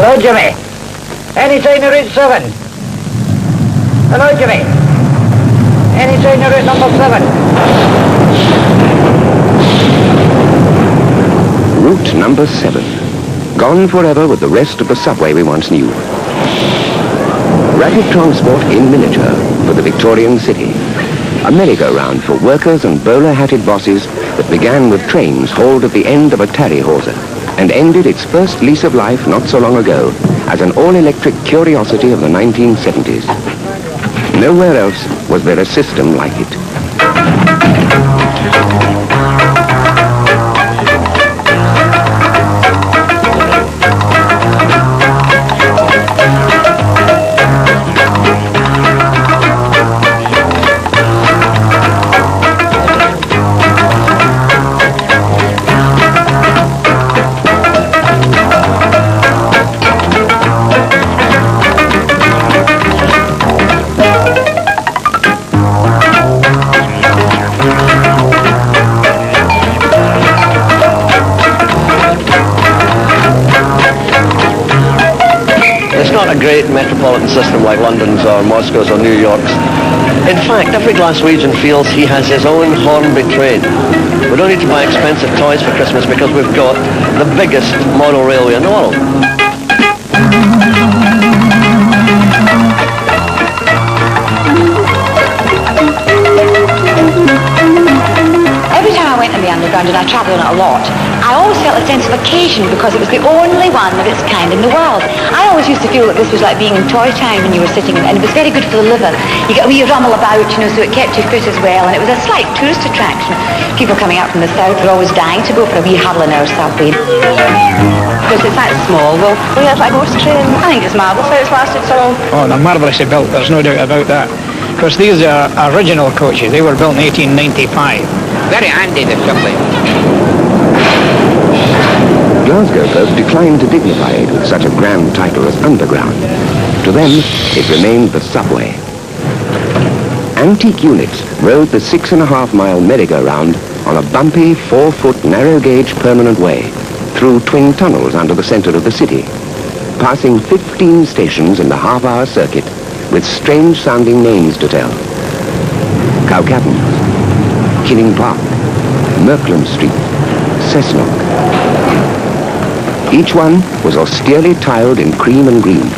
Hello, Jimmy. Any train to route 7? Hello, Jimmy. Any train to route number 7? Route number 7. Gone forever with the rest of the subway we once knew. Rapid transport in miniature for the Victorian city. A merry-go-round for workers and bowler-hatted bosses that began with trains hauled at the end of a tarry hawser and ended its first lease of life not so long ago as an all-electric curiosity of the 1970s. Nowhere else was there a system like it. A great metropolitan system like London's or Moscow's or New York's. In fact, every Glaswegian feels he has his own Hornby train. We don't need to buy expensive toys for Christmas because we've got the biggest model railway in the world. Every time I went in the underground, and I travelled on it a lot, I always felt a sense of occasion because it was the only one of its kind in the world. I always used to feel that this was like being in Toy Town when you were sitting in, and it was very good for the liver. You get a wee rumble about, you know, so it kept you fit as well, and it was a slight tourist attraction. People coming up from the south were always dying to go for a wee huddle in our subway. Because it's that small, well, we had like a horse train. I think it's marvellous how it's lasted so long. Oh, they're marvellously built, there's no doubt about that. Because these are original coaches, they were built in 1895. Very handy, the subway. Glasgow folk declined to dignify it with such a grand title as Underground. To them, it remained the subway. Antique units rode the 6.5-mile merry-go-round on a bumpy, 4-foot, narrow-gauge permanent way through twin tunnels under the centre of the city, passing 15 stations in the half-hour circuit with strange-sounding names to tell. Cowcaddon, Kinning Park, Merkland Street, Cessnock. Each one was austerely tiled in cream and green.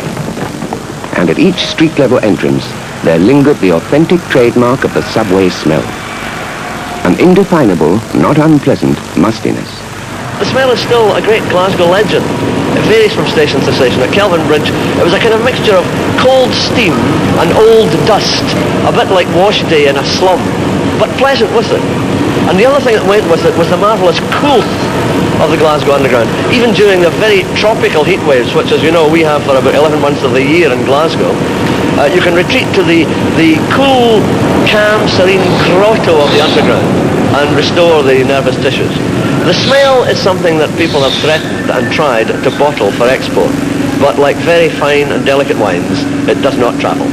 And at each street-level entrance, there lingered the authentic trademark of the subway smell. An indefinable, not unpleasant mustiness. The smell is still a great Glasgow legend. It varies from station to station. At Kelvin Bridge, it was a kind of mixture of cold steam and old dust, a bit like wash day in a slum, but pleasant with it. And the other thing that went with it was the marvellous coolth of the Glasgow Underground. Even during the very tropical heat waves, which, as you know, we have for about 11 months of the year in Glasgow, you can retreat to the cool, calm, serene grotto of the Underground and restore the nervous tissues. The smell is something that people have threatened and tried to bottle for export, but like very fine and delicate wines, it does not travel.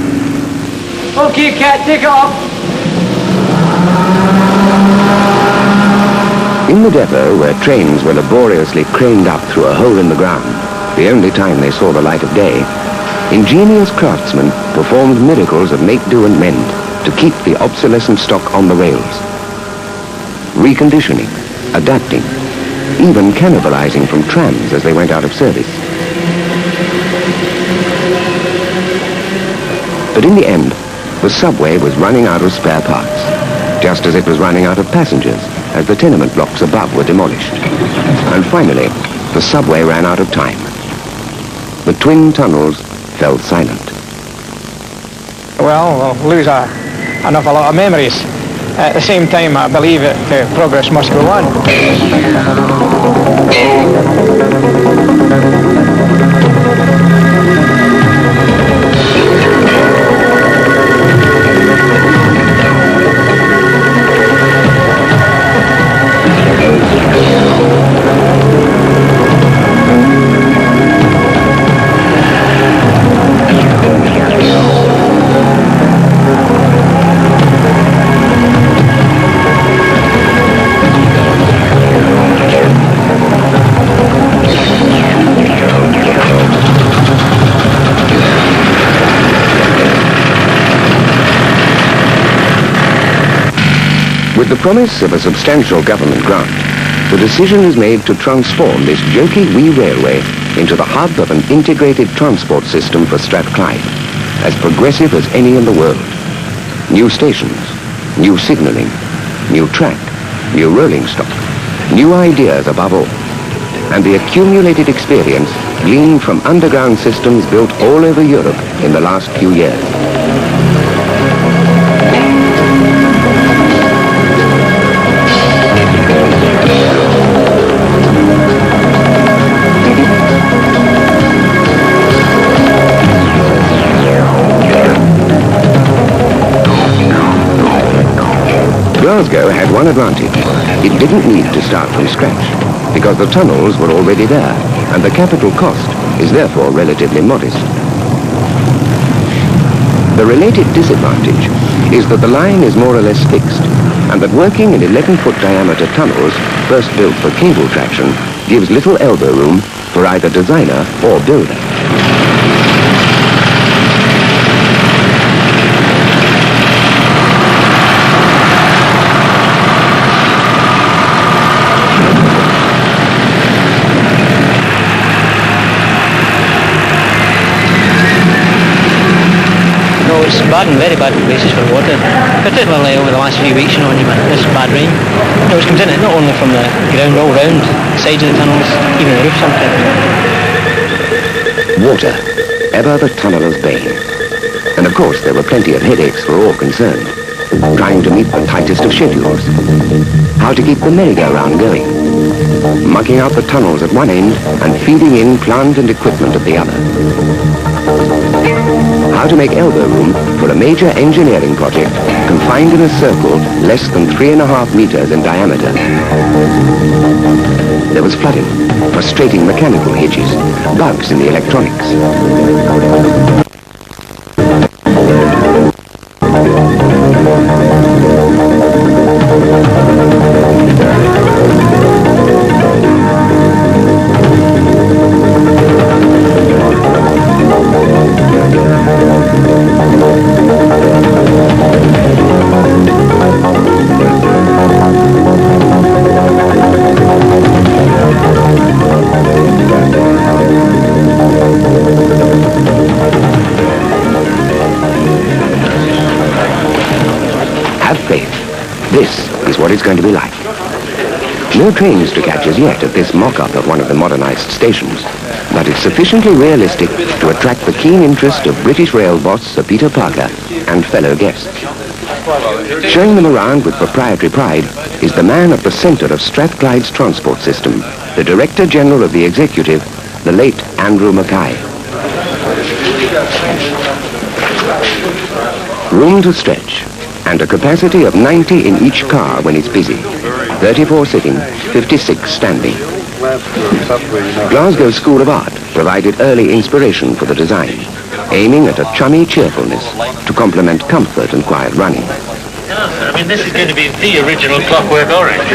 Okay, cat, take off. In the depot, where trains were laboriously craned up through a hole in the ground, the only time they saw the light of day, ingenious craftsmen performed miracles of make, do and mend to keep the obsolescent stock on the rails. Reconditioning, adapting, even cannibalizing from trams as they went out of service. But in the end, the subway was running out of spare parts, just as it was running out of passengers as the tenement blocks above were demolished. And finally, the subway ran out of time. The twin tunnels fell silent. Well, we'll lose an awful lot of memories. At the same time, I believe that progress must go on. With the promise of a substantial government grant, the decision is made to transform this jokey wee railway into the hub of an integrated transport system for Strathclyde, as progressive as any in the world. New stations, new signalling, new track, new rolling stock, new ideas above all, and the accumulated experience gleaned from underground systems built all over Europe in the last few years. Glasgow had one advantage. It didn't need to start from scratch, because the tunnels were already there, and the capital cost is therefore relatively modest. The related disadvantage is that the line is more or less fixed, and that working in 11-foot diameter tunnels, first built for cable traction, gives little elbow room for either designer or builder. It's bad and very bad places for water, particularly over the last few weeks, when you've had this bad rain. It comes in not only from the ground all round, sides of the tunnels, even the roof sometimes. Water, ever the tunneler's bane. And of course there were plenty of headaches for all concerned. Trying to meet the tightest of schedules. How to keep the merry-go-round going. Mucking out the tunnels at one end and feeding in plant and equipment at the other. How to make elbow room for a major engineering project confined in a circle less than 3.5 meters in diameter. There was flooding, frustrating mechanical hitches, bugs in the electronics. Have faith. This is what it's going to be like. No trains to catch as yet at this mock-up of one of the modernized stations, but it's sufficiently realistic to attract the keen interest of British rail boss Sir Peter Parker and fellow guests. Showing them around with proprietary pride is the man at the centre of Strathclyde's transport system, the Director General of the Executive, the late Andrew Mackay. Room to stretch, and a capacity of 90 in each car when it's busy. 34 sitting, 56 standing. Glasgow School of Art provided early inspiration for the design, aiming at a chummy cheerfulness to complement comfort and quiet running. I mean, this is going to be the original Clockwork Orange.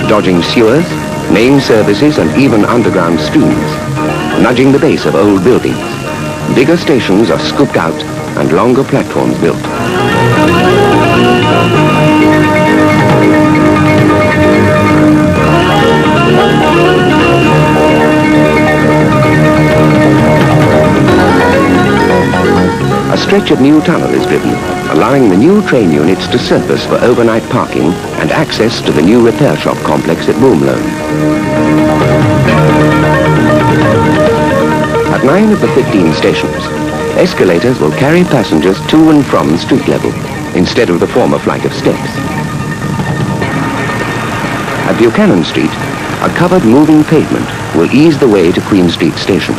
Dodging sewers, main services and even underground streams, nudging the base of old buildings. Bigger stations are scooped out and longer platforms built. A stretch of new tunnel is driven, allowing the new train units to surface for overnight parking and access to the new repair shop complex at Boomloan. At 9 of the 15 stations, escalators will carry passengers to and from street level, instead of the former flight of steps. At Buchanan Street, a covered moving pavement will ease the way to Queen Street Station.